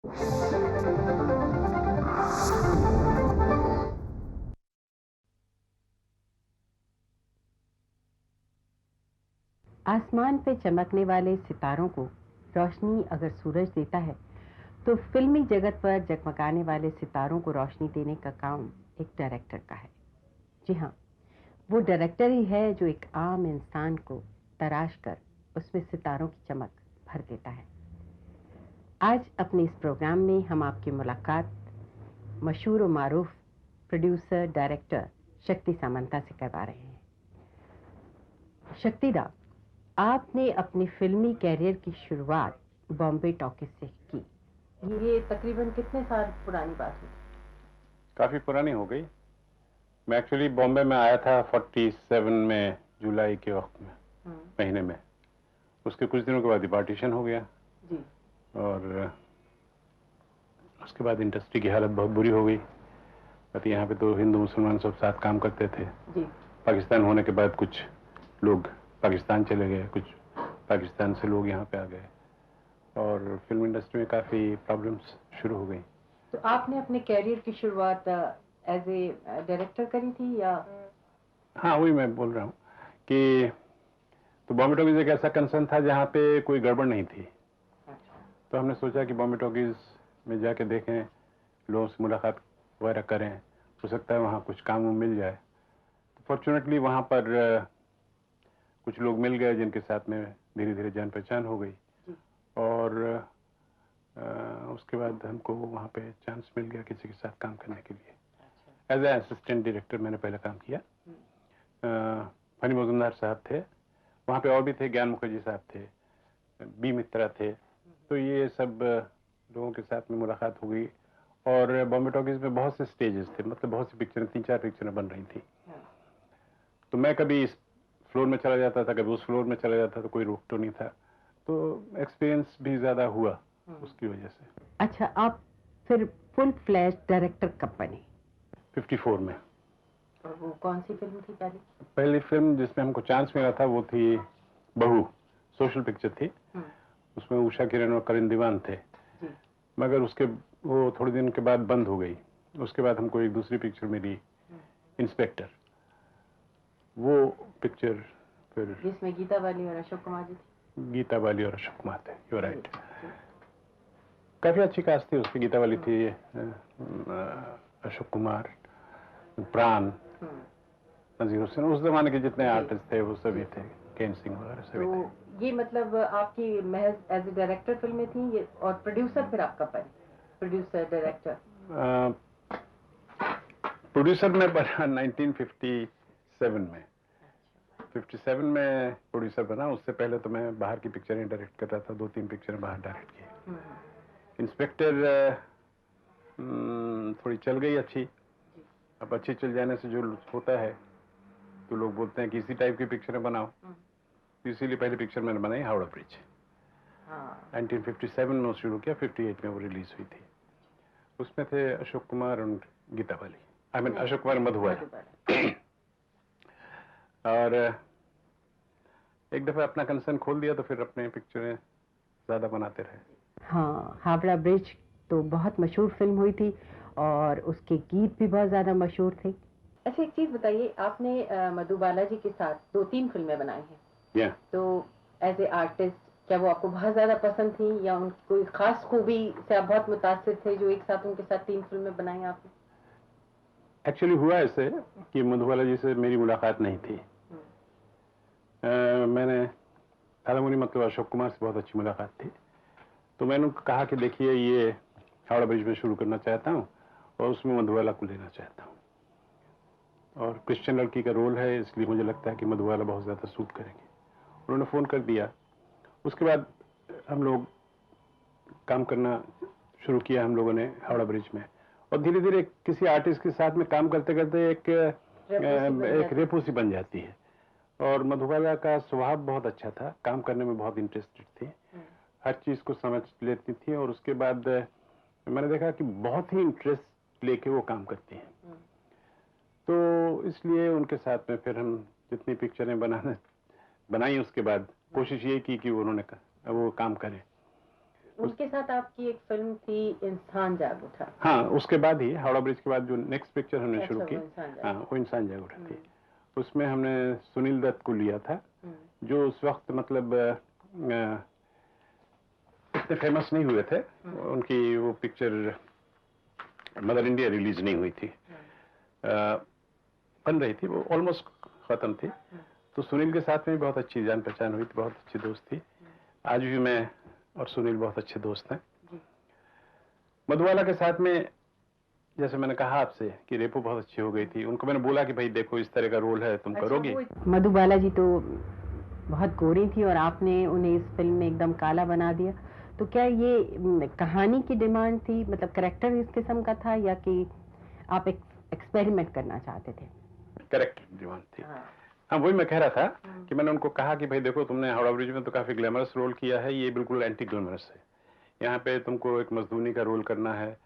आसमान पे चमकने वाले सितारों को रोशनी अगर सूरज देता है तो फिल्मी जगत पर जगमगाने वाले सितारों को रोशनी देने का काम एक डायरेक्टर का है। जी हाँ, वो डायरेक्टर ही है जो एक आम इंसान को तराश कर उसमें सितारों की चमक भर देता है। आज अपने इस प्रोग्राम में हम आपकी मुलाकात मशहूर और मारूफ प्रोड्यूसर डायरेक्टर शक्ति सामंता से करवा रहे हैं। शक्ति दा, आपने अपनी फिल्मी कैरियर की शुरुआत बॉम्बे टॉकीज से की। ये तकरीबन कितने साल पुरानी बात है? काफी पुरानी हो गई। मैं एक्चुअली बॉम्बे में आया था 47 में, जुलाई के वक्त में, महीने में। उसके कुछ दिनों के बाद ही पार्टीशन हो गया जी। और उसके बाद इंडस्ट्री की हालत बहुत बुरी हो गई। बट यहाँ पे तो हिंदू मुसलमान सब साथ काम करते थे जी। पाकिस्तान होने के बाद कुछ लोग पाकिस्तान चले गए, कुछ पाकिस्तान से लोग यहाँ पे आ गए और फिल्म इंडस्ट्री में काफी प्रॉब्लम्स शुरू हो गई। तो आपने अपने कैरियर की शुरुआत एज ए डायरेक्टर करी थी या? हाँ, वही मैं बोल रहा हूँ कि तो बॉम्बे टॉकीज एक ऐसा कंसर्न था जहाँ पे कोई गड़बड़ नहीं थी। तो हमने सोचा कि बॉम्बे टॉकीज में जाके देखें, लोगों से मुलाकात वगैरह करें, हो सकता है वहाँ कुछ काम मिल जाए। तो फॉर्चुनेटली वहाँ पर कुछ लोग मिल गए जिनके साथ में धीरे धीरे जान पहचान हो गई और उसके बाद हमको वहाँ पे चांस मिल गया किसी के साथ काम करने के लिए। एज ए असिस्टेंट डायरेक्टर मैंने पहले काम किया। फनी मजुमदार साहब थे वहाँ पे, और भी थे, ज्ञान मुखर्जी साहब थे, बी मित्रा थे। तो ये सब लोगों के साथ में मुलाकात हो गई और बॉम्बे टॉकीज में बहुत से स्टेजेस थे, मतलब बहुत सी पिक्चरें, 3-4 पिक्चरें बन रही थी। तो मैं कभी इस फ्लोर में चला जाता था, कभी उस फ्लोर में चला जाता था, कोई रोक तो नहीं था। तो एक्सपीरियंस भी ज्यादा हुआ उसकी वजह से। अच्छा, आप फिर फुल फ्लैश डायरेक्टर कब बने? 54 में। और वो कौन सी फिल्म थी पहली? पहली फिल्म जिसमें हमको चांस मिला था वो थी बहू, सोशल पिक्चर थी। उसमें उषा किरण और करीन दीवान थे। मगर उसके वो थोड़े दिन के बाद बंद हो गई। उसके बाद हमको एक दूसरी पिक्चर मिली, इंस्पेक्टर। वो पिक्चर फिर जिसमें गीता बाली और अशोक कुमार जी थे। गीता बाली और अशोक कुमार थे, यू राइट। काफी अच्छी कास्ट थी उसकी। गीता बाली थी, अशोक कुमार, प्राण, नजीर हुसैन, उस जमाने के जितने आर्टिस्ट थे वो सभी थे, केन सिंह वगैरह सभी थे। तो ये मतलब आपकी महज एज ए डायरेक्टर फिल्में थी ये, और प्रोड्यूसर फिर आपका बने? प्रोड्यूसर डायरेक्टर प्रोड्यूसर में बना 1957 में। 57 में प्रोड्यूसर बना। उससे पहले तो मैं बाहर की पिक्चरें डायरेक्ट कर रहा था, 2-3 पिक्चरें बाहर डायरेक्ट की। इंस्पेक्टर थोड़ी चल गई अच्छी। अब अच्छी चल जाने से जो होता है तो लोग बोलते हैं कि इसी टाइप की पिक्चरें बनाओ। तो इसीलिए पहली पिक्चर मैंने बनाई हावड़ा ब्रिज। 1957 में शुरू किया, 58 में वो रिलीज हुई थी। उसमें थे अशोक कुमार और गीता बाली, आई मीन अशोक कुमार, मधुबाला। और एक दफा अपना कंसर्न खोल दिया तो फिर अपने पिक्चरें ज्यादा बनाते रहे। हाँ, हावड़ा ब्रिज तो बहुत मशहूर फिल्म हुई थी और उसके गीत भी बहुत ज्यादा मशहूर थे। अच्छा, एक चीज बताइए, आपने मधुबाला जी के साथ 2-3 फिल्में बनाई हैं। तो एज ए आर्टिस्ट क्या वो आपको बहुत ज्यादा पसंद थी या उनकी कोई खास खूबी से आप बहुत मुतासिर थे जो एक साथ उनके साथ 3 फिल्में बनाई आपने? एक्चुअली हुआ ऐसे कि मधुबाला जी से मेरी मुलाकात नहीं थी। मैंने थालामुनी, मतलब अशोक कुमार से बहुत अच्छी मुलाकात थी। तो मैंने उनको कहा कि देखिए ये हावड़ा ब्रिज में शुरू करना चाहता हूँ और उसमें मधुबाला को लेना चाहता हूँ, और क्रिश्चियन लड़की का रोल है इसलिए मुझे लगता है कि मधुबाला बहुत ज्यादा सूट करेंगे। उन्होंने फोन कर दिया। उसके बाद हम लोग काम करना शुरू किया हम लोगों ने हावड़ा ब्रिज में, और धीरे धीरे किसी आर्टिस्ट के साथ में काम करते करते एक रेपो सी बन जाती है। और मधुबाला का स्वभाव बहुत अच्छा था, काम करने में बहुत इंटरेस्टेड थी, हर चीज को समझ लेती थी। और उसके बाद मैंने देखा कि बहुत ही इंटरेस्ट लेके वो काम करती हैं। तो इसलिए उनके साथ में फिर हम जितनी पिक्चरें बनाई उसके बाद कोशिश ये की कि उन्होंने वो काम करें। उनके साथ आपकी एक फिल्म थी इंसान जाग उठा। हाँ, उसके बाद ही हावड़ा ब्रिज के बाद जो नेक्स्ट पिक्चर हमने शुरू की, हाँ, वो इंसान जाग उठा थी। उसमें हमने सुनील दत्त को लिया था, जो उस वक्त मतलब इतने फेमस नहीं हुए थे। उनकी वो पिक्चर मदर इंडिया रिलीज नहीं हुई थी, बन रही थी, वो ऑलमोस्ट खत्म थी। तो सुनील के साथ में बहुत अच्छी जान पहचान हुई थी, बहुत अच्छी दोस्त थी। आज भी मैं और सुनील बहुत अच्छे दोस्त हैं। मधुबाला के साथ में जैसे मैंने कहा आपसे कि रेपो बहुत अच्छी हो गई थी। उनको मैंने बोला कि भाई देखो इस तरह का रोल है, तुम करोगे। मधुबाला जी तो बहुत गोरी थी और आपने उन्हें इस फिल्म में एकदम काला बना दिया। तो क्या ये कहानी की डिमांड थी, मतलब कैरेक्टर इस किस्म का था, या कि आप एक्सपेरिमेंट करना चाहते थे? कैरेक्टर डिमांड थी। हाँ, वही मैं कह रहा था कि मैंने उनको कहा कि भाई देखो तुमने हावड़ा ब्रिज में तो काफी ग्लैमरस रोल किया है, ये बिल्कुल एंटी ग्लैमरस है। यहाँ पे तुमको एक मजदूनी का रोल करना है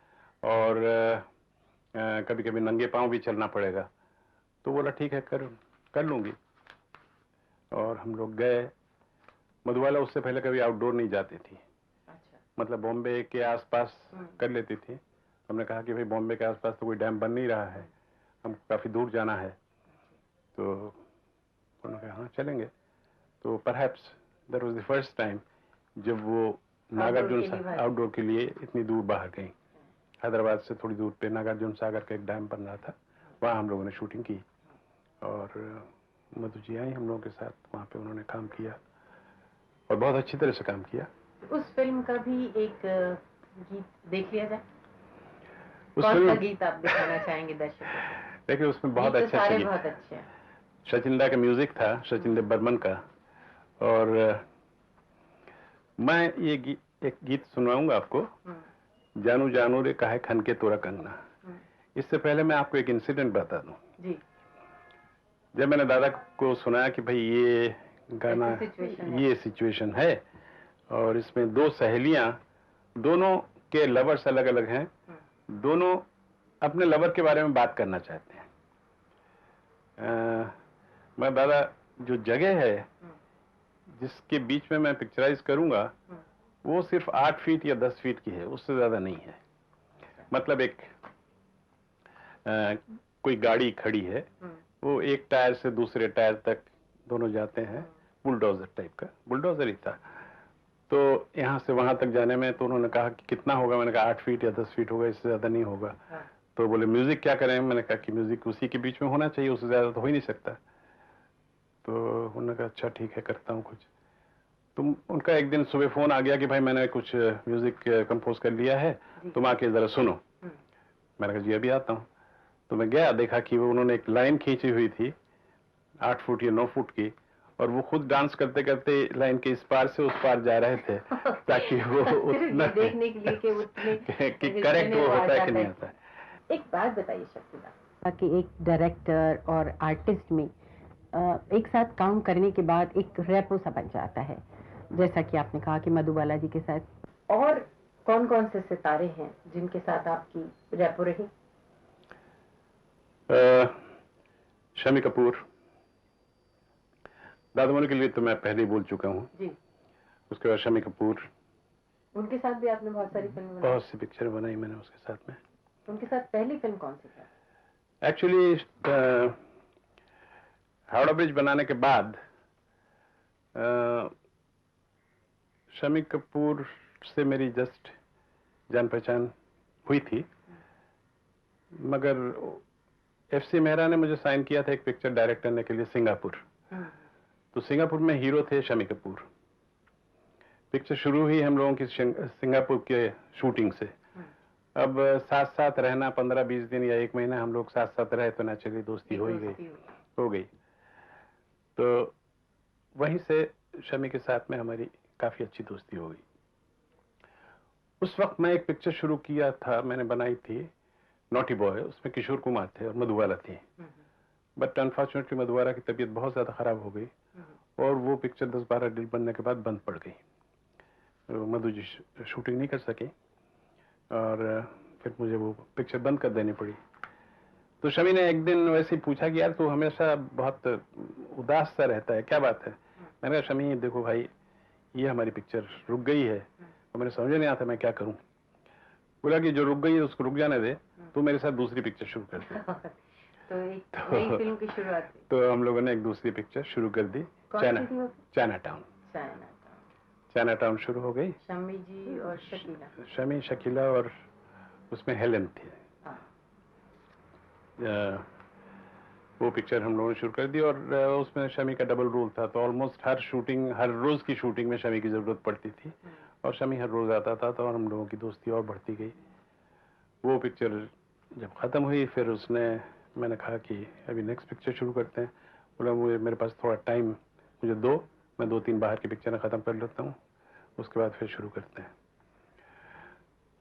और कभी कभी नंगे पांव भी चलना पड़ेगा। तो बोला ठीक है, कर लूंगी। और हम लोग गए। मधुबाला उससे पहले कभी आउटडोर नहीं जाती थी। अच्छा। मतलब बॉम्बे के आसपास कर लेती थी। हमने कहा कि भाई बॉम्बे के आसपास तो कोई डैम बन नहीं रहा है, हमको काफी दूर जाना है। तो उन्होंने कहा हाँ चलेंगे। तो perhaps that was the first time जब वो नागार्जुन आउटडोर के लिए इतनी दूर बाहर गई। हैदराबाद से थोड़ी दूर पे नागार्जुन सागर का एक डैम बन रहा था, वहाँ हम लोगों ने शूटिंग की। और मधु जी आई हम लोगों के साथ, वहाँ पे उन्होंने काम किया और बहुत अच्छी तरह से काम किया। उस फिल्म का भी एक गीत देख लिया जाए। कौन सा गीत आप दिखाना चाहेंगे दर्शकों को? देखिए उसमें बहुत अच्छा गीत, बहुत अच्छे हैं। सचिन दा का म्यूजिक था, सचिन देव बर्मन का। और मैं ये एक गीत सुनवाऊंगा आपको, जानू जानू रे काहे खन के तोरा कंगना। इससे पहले मैं आपको एक इंसिडेंट बता दूं। जी। जब मैंने दादा को सुनाया कि भाई ये गाना, ये सिचुएशन है और इसमें दो सहेलियां, दोनों के लवर्स अलग अलग हैं, दोनों अपने लवर के बारे में बात करना चाहते हैं। मैं दादा जो जगह है जिसके बीच में मैं पिक्चराइज करूंगा वो सिर्फ 8 फीट या 10 फीट की है, उससे ज्यादा नहीं है। मतलब एक कोई गाड़ी खड़ी है, वो एक टायर से दूसरे टायर तक दोनों जाते हैं, बुलडोजर टाइप का, बुलडोजर ही था। तो यहाँ से वहां तक जाने में तो उन्होंने कहा कि कितना होगा, मैंने कहा 8 फीट या 10 फीट होगा, इससे ज्यादा नहीं होगा। तो बोले म्यूजिक क्या करें, मैंने कहा कि म्यूजिक उसी के बीच में होना चाहिए, उससे ज्यादा तो हो ही नहीं सकता। तो उन्होंने कहा अच्छा ठीक है, करता हूँ कुछ। तो उनका एक दिन सुबह फोन आ गया कि भाई मैंने कुछ म्यूजिक कंपोज कर लिया है, तुम आके जरा सुनो। मैंने कहा जी अभी आता हूँ। तो मैं गया, देखा कि वो उन्होंने एक लाइन खींची हुई थी 8 फुट या 9 फुट की, और वो खुद डांस करते करते लाइन के इस पार से उस पार जा रहे थे ताकि वो उतना देखने के लिए कि उतने कि करेक्ट वो होता है कि नहीं होता है। एक बात बताइए शक्तिदा, कि एक डायरेक्टर और आर्टिस्ट में एक साथ काम करने के बाद एक रेपो सा बन जाता है, जैसा कि आपने कहा कि मधुबाला जी के साथ। और कौन कौन से सितारे हैं जिनके साथ आपकी रेपो रही? शमी कपूर, दादामोनी के लिए तो मैं पहले ही बोल चुका हूँ जी। उसके बाद शमी कपूर, उनके साथ भी आपने बहुत सारी फिल्में बनाई? बहुत सी पिक्चर बनाई मैंने उसके साथ में। उनके साथ पहली फिल्म कौन सी थी? एक्चुअली हावड़ा ब्रिज बनाने के बाद शमी कपूर से मेरी जस्ट जान पहचान हुई थी, मगर FC मेहरा ने मुझे साइन किया था एक पिक्चर डायरेक्ट करने के लिए सिंगापुर। तो सिंगापुर में हीरो थे शमी कपूर। पिक्चर शुरू हुई हम लोगों की सिंगापुर के शूटिंग से। अब साथ साथ रहना 15-20 दिन या 1 महीना हम लोग साथ साथ रहे तो नेचुरली दोस्ती हो गई। तो वहीं से शमी के साथ में हमारी काफी अच्छी दोस्ती हो गई। उस वक्त मैं एक पिक्चर शुरू किया था, मैंने बनाई थी नॉटी बॉय, उसमें किशोर कुमार थे और मधुबाला थी। बट अनफॉर्चुनेटली मधुबाला की तबीयत बहुत ज्यादा खराब हो गई और वो पिक्चर 10-12 दिन बनने के बाद बंद पड़ गई। तो मधु जी शूटिंग नहीं कर सके और फिर मुझे वो पिक्चर बंद कर देनी पड़ी। तो शमी ने एक दिन वैसे ही पूछा कि यार तू हमेशा बहुत उदास सा रहता है, क्या बात है? मैंने कहा शमी देखो भाई, ये हमारी पिक्चर रुक गई है और मैंने समझ नहीं आता मैं क्या करूं। बोला कि जो रुक गई है उसको रुक जाने दे, तू मेरे साथ दूसरी पिक्चर शुरू कर दे। तो एक नई फिल्म की शुरुआत हुई। तो हम लोगों ने एक दूसरी पिक्चर शुरू कर दी, चाइना टाउन। चाइना टाउन शुरू हो गई। शमी जी और शकीला। शमी, शकीला और उसमें हेलेन थी। वो पिक्चर हम लोगों ने शुरू कर दी और उसमें शमी का डबल रोल था, तो ऑलमोस्ट हर शूटिंग, हर रोज की शूटिंग में शमी की जरूरत पड़ती थी और शमी हर रोज आता था, तो और हम लोगों की दोस्ती और बढ़ती गई। वो पिक्चर जब खत्म हुई फिर मैंने कहा कि अभी नेक्स्ट पिक्चर शुरू करते हैं। बोला मुझे, मेरे पास थोड़ा टाइम मुझे दो, मैं 2-3 बाहर की पिक्चरें खत्म कर लेता हूँ, उसके बाद फिर शुरू करते हैं।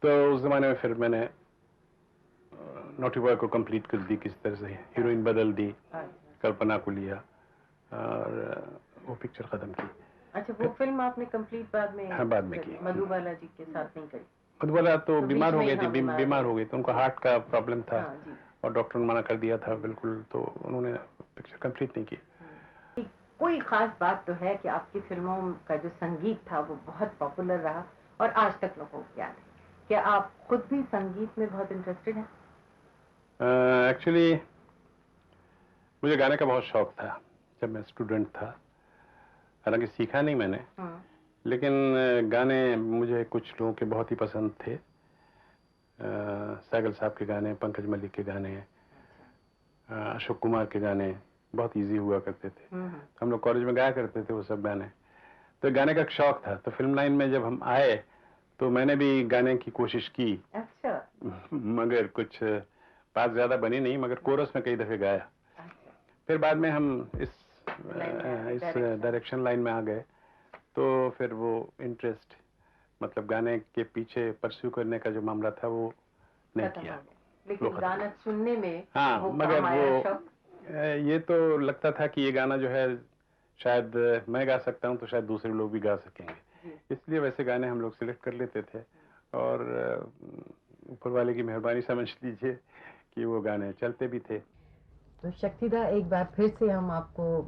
तो उस जमाने में फिर मैंने नॉटी बॉय को कंप्लीट कर दी, किस तरह से हीरोइन बदल दी, कल्पना को लिया और वो पिक्चर खत्म की। अच्छा, वो फिल्म आपने कंप्लीट बाद में? हाँ, बाद में की। मधुबाला जी के साथ नहीं करी? मधुबाला तो बीमार हो गई थी, बीमार हो गई, तो उनको हार्ट का प्रॉब्लम था और डॉक्टर ने मना कर दिया था बिल्कुल, तो उन्होंने पिक्चर कंप्लीट नहीं की। कोई खास बात तो है कि आपकी फिल्मों का जो संगीत था वो बहुत पॉपुलर रहा और आज तक लोगों को याद है। क्या आप खुद भी संगीत में बहुत इंटरेस्टेड हैं? एक्चुअली मुझे गाने का बहुत शौक था जब मैं स्टूडेंट था, हालांकि सीखा नहीं मैंने, लेकिन गाने मुझे कुछ लोगों के बहुत ही पसंद थे। सैगल साहब के गाने, पंकज मलिक के गाने, अशोक कुमार के गाने बहुत इजी हुआ करते थे। हम लोग कॉलेज में गाया करते थे वो सब गाने, तो गाने का शौक था। तो फिल्म लाइन में जब हम आए तो मैंने भी गाने की कोशिश की। अच्छा। मगर कुछ बात ज्यादा बनी नहीं, मगर कोरस में कई दफे गाया। अच्छा। फिर बाद में हम इस डायरेक्शन लाइन में आ गए, तो फिर वो इंटरेस्ट, मतलब गाने के पीछे परस्यू करने का जो मामला था वो नहीं किया। लेकिन गाना सुनने में हाँ, मगर वो ये तो लगता था कि ये गाना जो है शायद मैं गा सकता हूँ तो शायद दूसरे लोग भी गा सकेंगे, इसलिए वैसे गाने हम लोग सिलेक्ट कर लेते थे और ऊपर वाले की मेहरबानी समझ लीजिए कि वो गाने चलते भी थे। तो शक्तिदा, एक बार फिर से हम आपको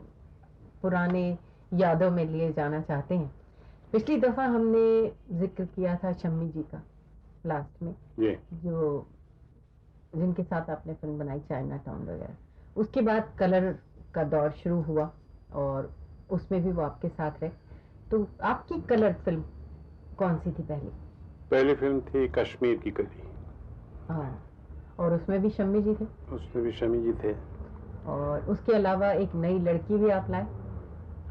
पुराने यादों में लिए जाना चाहते हैं। पिछली दफा हमने जिक्र किया था शम्मी जी का लास्ट में, जो जिनके साथ आपने फिल्म बनाई चाइना टाउन वगैरह। उसके बाद कलर का दौर शुरू हुआ और उसमें भी वो आपके साथ रहे। तो आपकी कलर फिल्म कौन सी थी पहली? पहली फिल्म थी कश्मीर की कली। हाँ, और उसमें भी शम्मी जी थे? उसमें भी शम्मी जी थे। और उसके अलावा एक नई लड़की भी आप लाए?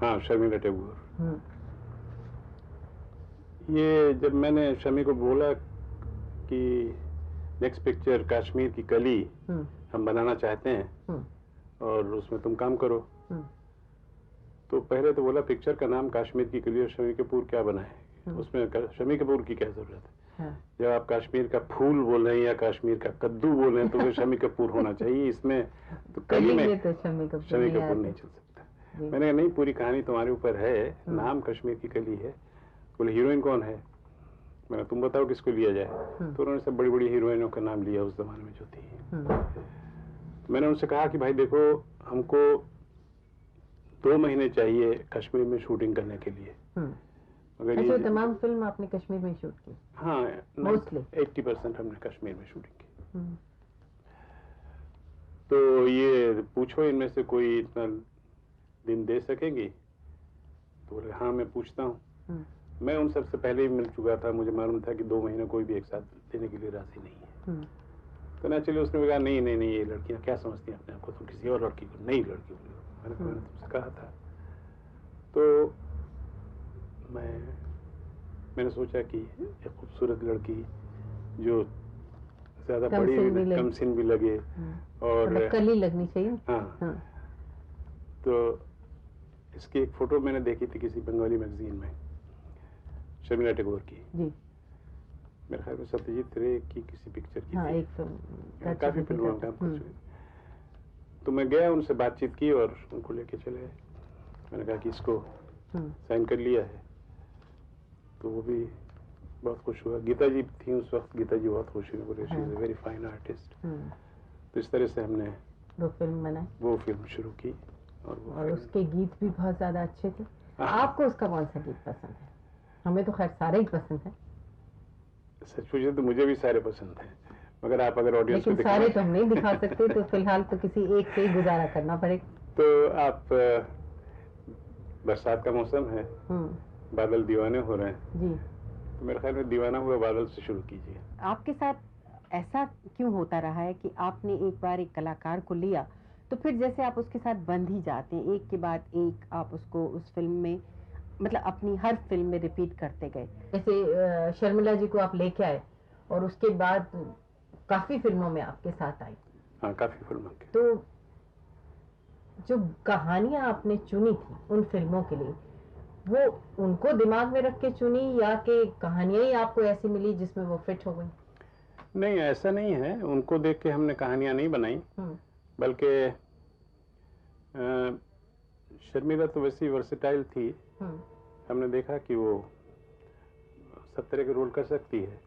हाँ, शर्मिला टैगोर। ये जब मैंने शमी को बोला कि नेक्स्ट पिक्चर कश्मीर की कली हम बनाना चाहते हैं और उसमें तुम काम करो, तो पहले तो बोला पिक्चर का नाम कश्मीर की कली और शमी कपूर क्या बनाए, उसमें शमी कपूर की क्या जरूरत है। जब आप कश्मीर का फूल बोल रहे हैं या कश्मीर का कद्दू बोल रहे हैं तो फिर शमी कपूर होना चाहिए इसमें, तो कली में तो शमी कपूर नहीं चल सकता। मैंने कहा नहीं, पूरी कहानी तुम्हारे ऊपर है, नाम कश्मीर की कली है। बोले हीरोइन कौन है? मैंने तुम बताओ किसको लिया जाए। तो उन्होंने सब बड़ी बड़ी हीरोइनों का नाम लिया उस जमाने में जो थी। मैंने उनसे कहा कि भाई देखो, हमको 2 महीने चाहिए कश्मीर में शूटिंग करने के लिए। मगर ये तमाम फिल्म आपने कश्मीर में शूट की? हाँ, मोस्टली 80% हमने कश्मीर में शूटिंग की। तो ये पूछो इनमें से कोई इतना दिन दे सकेंगी? तो बोले हाँ मैं पूछता हूँ। मैं उन सबसे पहले ही मिल चुका था, मुझे मालूम था कि 2 महीने कोई भी एक साथ देने के लिए राजी नहीं है। तो नेचुरली उसने कहा नहीं नहीं नहीं, ये लड़कियां क्या समझती हैं अपने आप को, तुम किसी और लड़की को नई लड़की को लो। मैंने तुमसे कहा था। तो मैंने सोचा कि एक खूबसूरत लड़की जो ज्यादा बड़ी भी, कम सिन भी लगे और कली लगनी चाहिए। हाँ। तो इसकी एक फोटो मैंने देखी थी किसी बंगाली मैगजीन में, शर्मिला टैगोर की जी। मेरे ख्याल में सत्यजीत रे की किसी पिक्चर की हाँ, थी। एक काफी फिल्मों में काम कर चुके। तो मैं गया, उनसे बातचीत की और उनको लेके चले। मैंने कहा कि इसको साइन कर लिया है, तो वो भी बहुत खुश हुआ। गीता जी थी उस वक्त, गीता जी बहुत खुश हुई, बोले she is a very fine artist. तो इस तरह से हमने वो फिल्म बनाई, वो फिल्म शुरू की और उसके गीत भी बहुत ज्यादा अच्छे थे। आपको उसका कौन सा गीत पसंद है? हमें तो खैर सारे ही पसंद है। सच पूछे तो मुझे भी सारे पसंद हैं, मगर आप अगर ऑडियंस को लेकिन सारे तो हम नहीं दिखा सकते, तो फिलहाल तो किसी एक पे ही गुजारा करना पड़ेगा। तो आप बरसात का मौसम है, बादल दीवाने हो रहे हैं जी, तो मेरे ख्याल में दीवाना हुआ बादल से शुरू कीजिए। आपके साथ ऐसा क्यों होता रहा है कि आपने एक बार एक कलाकार को लिया तो फिर जैसे आप उसके साथ बंध ही जाते हैं, एक के बाद एक आप उसको उस फिल्म में, मतलब अपनी हर फिल्म में रिपीट करते गए। जैसे शर्मिला जी को आप लेके आए और उसके बाद काफी फिल्मों में आपके साथ आई। हाँ, काफी फिल्मों के। तो जो कहानियां आपने चुनी थी उन फिल्मों के लिए, वो उनको दिमाग में रख के चुनी या कि कहानियां ही आपको ऐसी मिली जिसमें वो फिट हो गई? नहीं, ऐसा नहीं है, उनको देख के हमने कहानियां नहीं बनाई, बल्कि शर्मिला तो वैसी वर्सेटाइल थी, हमने देखा कि वो सब तरह के रोल कर सकती है,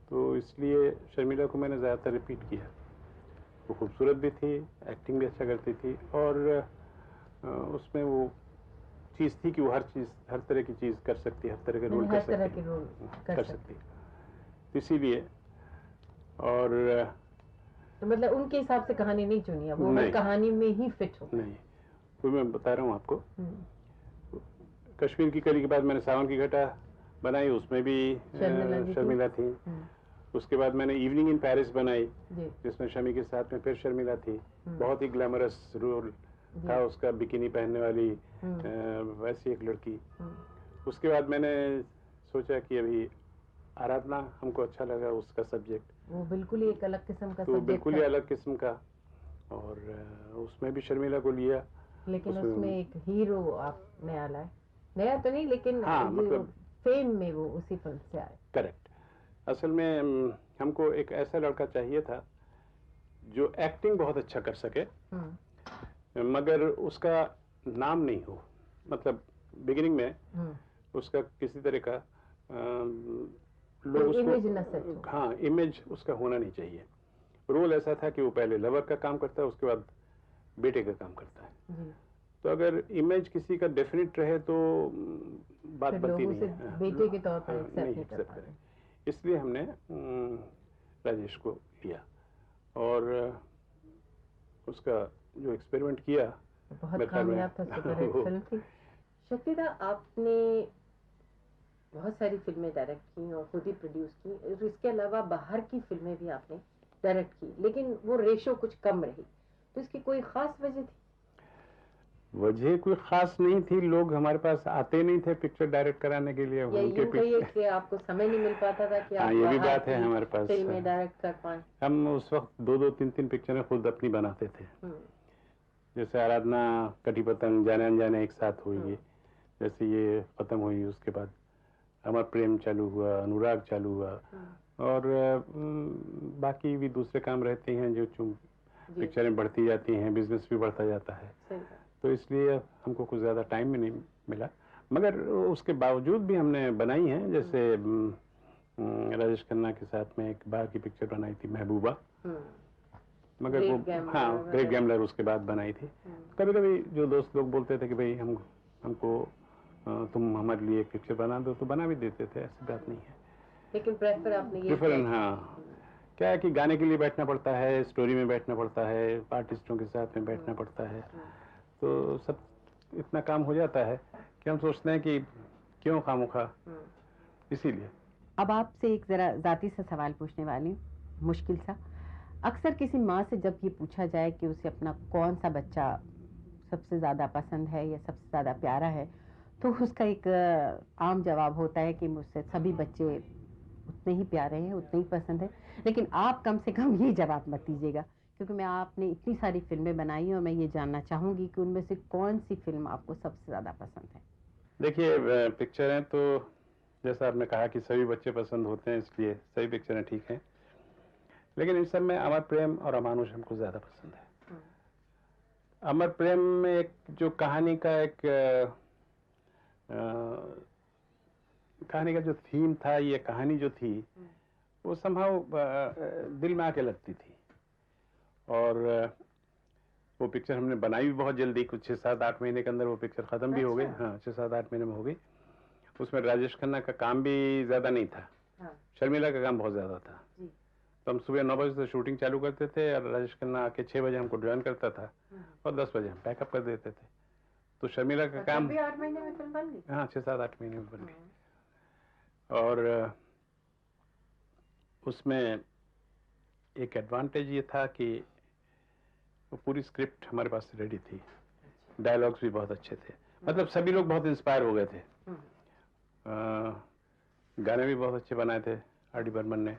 तो इसलिए शर्मिला को मैंने ज़्यादातर रिपीट किया। वो खूबसूरत भी थी, एक्टिंग भी अच्छा करती थी, और उसमें वो चीज़ थी कि वो हर तरह की चीज़ कर सकती है, हर तरह के रोल कर सकती है, तो इसीलिए। और तो मतलब उनके हिसाब से कहानी नहीं चुनी है, वो कहानी में ही फिट हो? नहीं, तो मैं बता रहा हूँ आपको, कश्मीर की कली के बाद मैंने सावन की घटा बनाई, उसमें भी शर्मिला थी। उसके बाद मैंने इवनिंग इन पेरिस बनाई, जिसमें शमी के साथ में फिर शर्मिला थी, बहुत ही ग्लैमरस रोल था उसका, बिकिनी पहनने वाली वैसी एक लड़की। उसके बाद मैंने सोचा कि अभी आराधना हमको अच्छा लगा, उसका सब्जेक्ट वो बिल्कुल ही एक अलग किस्म का, तो बिल्कुल ही अलग किस्म का, और उसमें भी शर्मिला को लिया। लेकिन उसमें एक हीरो आप नया लाए, नया तो नहीं लेकिन हाँ, मतलब फेम में वो उसी फिल्म से आए। करेक्ट। असल में हमको एक ऐसा लड़का चाहिए था जो एक्टिंग बहुत अच्छा कर सके, मगर उसका नाम नहीं हो, मतलब बिगिनिंग में उसका किसी तरह का लोग उसको, हाँ, इमेज उसका होना नहीं चाहिए। रोल ऐसा था कि वो पहले लवर का काम करता है, उसके बाद बेटे का काम करता है, तो अगर इमेज किसी का डेफिनेट रहे तो बात बनती नहीं है, बेटे के तौर पर एक्सेप्ट नहीं करें। इसलिए हमने राजेश को लिया, और उसका जो एक्सपेरिमेंट किया बहुत कामयाब था, सुपरहिट फिल्म थी। शक्तिदा, आपने बहुत सारी फिल्में डायरेक्ट की और खुद ही प्रोड्यूस की, और इसके अलावा बाहर की फिल्में भी आपने डायरेक्ट की, लेकिन वो रेशो कुछ कम रही, तो इसकी कोई खास वजह थी? वजह कोई खास नहीं थी, लोग हमारे पास आते नहीं थे पिक्चर डायरेक्ट कराने के लिए, उनके कि आपको समय नहीं मिल पाता था कि आप ये भी बात है, हमारे पास फिल्में डायरेक्ट कर पाए। हम उस वक्त 2-2, 3-3 पिक्चरें खुद अपनी बनाते थे, जैसे आराधना, कटी पतंग, जाने अनजाने एक साथ हुई, जैसे ये खत्म हुई, उसके बाद अमर प्रेम चालू हुआ, अनुराग चालू हुआ, और बाकी भी दूसरे काम रहते हैं जो पिक्चरें बढ़ती जाती हैं, बिजनेस भी बढ़ता जाता है, तो इसलिए हमको कुछ ज़्यादा टाइम भी नहीं मिला, मगर उसके बावजूद भी हमने बनाई हैं। जैसे राजेश खन्ना के साथ में एक बाहर की पिक्चर बनाई थी, महबूबा, मगर वो ग्रेट गैम्बलर उसके बाद बनाई थी। कभी कभी जो दोस्त लोग बोलते थे कि भाई हमको तुम हमारे लिए एक पिक्चर बना दो, तो बना भी देते थे, ऐसी बात नहीं है। लेकिन प्रेफर हाँ, क्या है कि गाने के लिए बैठना पड़ता है, स्टोरी में बैठना पड़ता है, आर्टिस्टों के साथ में बैठना पड़ता है, तो सब इतना काम हो जाता है कि हम सोचते हैं कि क्यों खामोखा, इसीलिए। अब आपसे एक जरा जाती सा सवाल पूछने वाली हूँ, मुश्किल सा। अक्सर किसी माँ से जब ये पूछा जाए कि उसे अपना कौन सा बच्चा सबसे ज्यादा पसंद है या सबसे ज्यादा प्यारा है, तो उसका एक आम जवाब होता है कि मुझसे सभी बच्चे उतने ही प्यारे हैं, उतने ही पसंद है। लेकिन आप कम से कम ये जवाब मत दीजिएगा, क्योंकि आपने इतनी सारी फिल्में बनाई और मैं ये जानना चाहूंगी कि उनमें से कौन सी फिल्म आपको सबसे ज्यादा पसंद है। देखिए, पिक्चरें तो जैसा आपने कहा कि सभी बच्चे पसंद होते हैं, इसलिए सभी पिक्चरें ठीक हैं, लेकिन इन सब में अमर प्रेम और अमानुष हमको ज्यादा पसंद है। अमर प्रेम में एक जो कहानी का जो थीम था, ये कहानी जो थी वो संभव दिल में आके लगती थी, और वो पिक्चर हमने बनाई भी बहुत जल्दी, कुछ 6-7-8 महीने के अंदर वो पिक्चर खत्म भी हो गई। हाँ, 6-7-8 महीने में हो गई। उसमें राजेश खन्ना का काम भी ज्यादा नहीं था, हाँ। शर्मिला का काम बहुत ज्यादा था जी। तो हम सुबह 9 बजे से शूटिंग चालू करते थे और राजेश खन्ना आके 6 बजे हमको ज्वाइन करता था और 10 बजे हम पैकअप कर देते थे। तो शर्मिला का काम भी 8 महीने में फिल्म बन गई। हाँ 6-7-8 महीने में बन गई। और उसमें एक एडवांटेज ये था कि वो पूरी स्क्रिप्ट हमारे पास रेडी थी, डायलॉग्स भी बहुत अच्छे थे, मतलब सभी लोग बहुत इंस्पायर हो गए थे। गाने भी बहुत अच्छे बनाए थे आर.डी. बर्मन ने,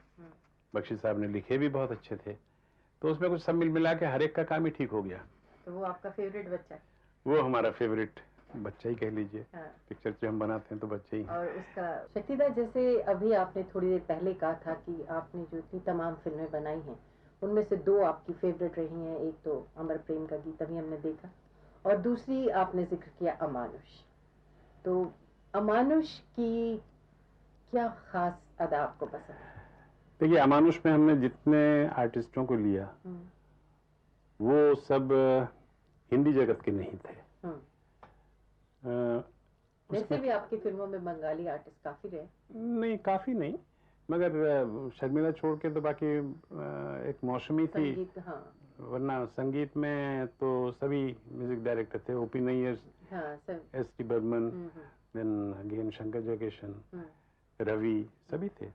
बख्शी साहब ने लिखे भी बहुत अच्छे थे, तो उसमें कुछ सब मिल मिला के हर एक का काम ही ठीक हो गया। तो वो आपका फेवरेट बच्चा है? वो हमारा फेवरेट बच्चा ही कह लीजिए। हाँ। पिक्चर जो हम बनाते हैं तो बच्चे ही। और उसका शक्तिदा, जैसे अभी आपने थोड़ी देर पहले कहा था कि आपने जो इतनी तमाम फिल्में बनाई हैं उनमें से 2 आपकी फेवरेट रही हैं, एक तो अमर प्रेम का गीत अभी हमने देखा और दूसरी आपने जिक्र किया अमानुष। तो अमानुष की क्या खास अदा आपको पसंद है? देखिए अमानुष में हमने जितने आर्टिस्टों को लिया वो सब हिंदी जगत के नहीं थे। वैसे भी आपकी फिल्मों में बंगाली आर्टिस्ट काफी रहे। नहीं काफी नहीं, मगर शर्मिला छोड़ के तो बाकी एक मौसमी थी। संगीत, हाँ। वरना संगीत में तो सभी म्यूजिक डायरेक्टर थे, ओपी नैयर, एस.टी. बर्मन, देन अगेन शंकर जयकिशन, रवि, सभी थे।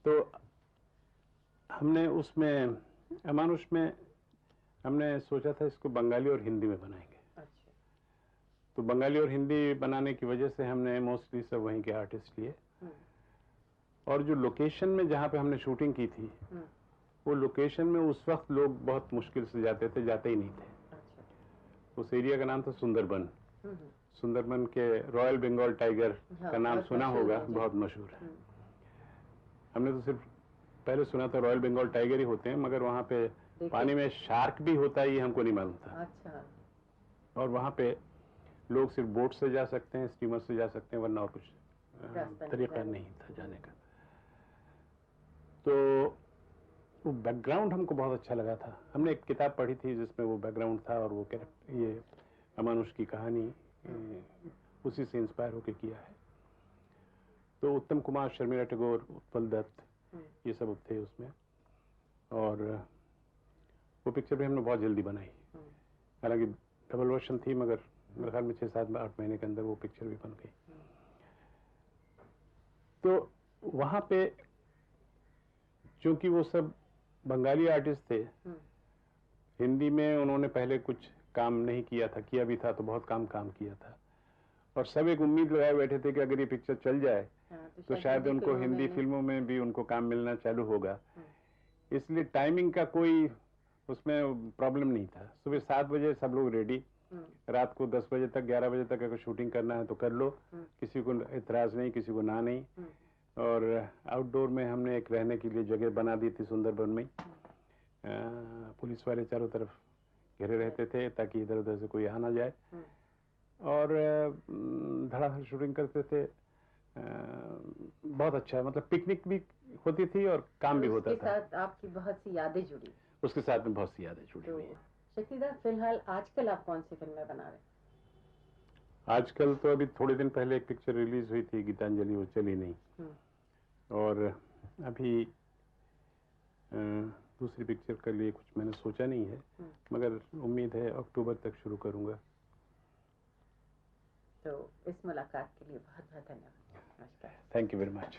तो हमने उसमें अमानुष में हमने सोचा था इसको बंगाली और हिंदी में बनाएंगे। अच्छा। तो बंगाली और हिंदी बनाने की वजह से हमने मोस्टली सब वहीं के आर्टिस्ट लिए और जो लोकेशन में जहाँ पे हमने शूटिंग की थी वो लोकेशन में उस वक्त लोग बहुत मुश्किल से जाते थे, जाते ही नहीं थे। अच्छा। उस एरिया का नाम था सुंदरबन। सुंदरबन के रॉयल बंगाल टाइगर का नाम सुना होगा, बहुत मशहूर है। हमने तो सिर्फ पहले सुना था रॉयल बंगाल टाइगर ही होते हैं, मगर वहाँ पे पानी में शार्क भी होता है ये हमको नहीं मालूम था। अच्छा। और वहाँ पे लोग सिर्फ बोट से जा सकते हैं, स्टीमर से जा सकते हैं, वरना और कुछ तरीका नहीं था जाने का। तो वो बैकग्राउंड हमको बहुत अच्छा लगा था। हमने एक किताब पढ़ी थी जिसमें वो बैकग्राउंड था और वो ये अमानुष की कहानी उसी से इंस्पायर होकर किया है। तो उत्तम कुमार, शर्मिला टैगोर, उत्पल दत्त, ये सब थे उसमें। और वो पिक्चर भी हमने बहुत जल्दी बनाई, हालांकि डबल वर्जन थी, मगर मेरे ख्याल में 6-7-8 महीने के अंदर वो पिक्चर भी बन गई। तो वहां पे चूंकि वो सब बंगाली आर्टिस्ट थे, हिंदी में उन्होंने पहले कुछ काम नहीं किया था, किया भी था तो बहुत काम किया था, और सब एक उम्मीद लगाए बैठे थे कि अगर ये पिक्चर चल जाए तो शायद उनको हिंदी फिल्मों में भी उनको काम मिलना चालू होगा। इसलिए टाइमिंग का कोई उसमें प्रॉब्लम नहीं था। सुबह 7 बजे सब लोग रेडी, रात को 10 बजे तक, 11 बजे तक अगर शूटिंग करना है तो कर लो, किसी को इतराज नहीं, किसी को ना नहीं। और आउटडोर में हमने एक रहने के लिए जगह बना दी थी सुंदरबन में। पुलिस वाले चारों तरफ घेरे रहते थे ताकि इधर उधर से कोई आ ना जाए, और धड़ाधड़ शूटिंग करते थे। बहुत अच्छा, मतलब पिकनिक भी होती थी और काम भी होता था। उसके साथ आपकी बहुत सी यादें जुड़ी। उसके साथ में बहुत सी यादें जुड़ी हुई हैं। शक्तिदा, फिलहाल आजकल आप कौन सी फिल्में बना रहे हैं? आजकल तो अभी थोड़े दिन पहले एक पिक्चर रिलीज हुई थी गीतांजलि, वो चली नहीं। और अभी दूसरी पिक्चर के लिए कुछ मैंने सोचा नहीं है, मगर उम्मीद है अक्टूबर तक शुरू करूंगा। तो इस मुलाकात के लिए बहुत बहुत धन्यवाद। नमस्कार। Thank you very much.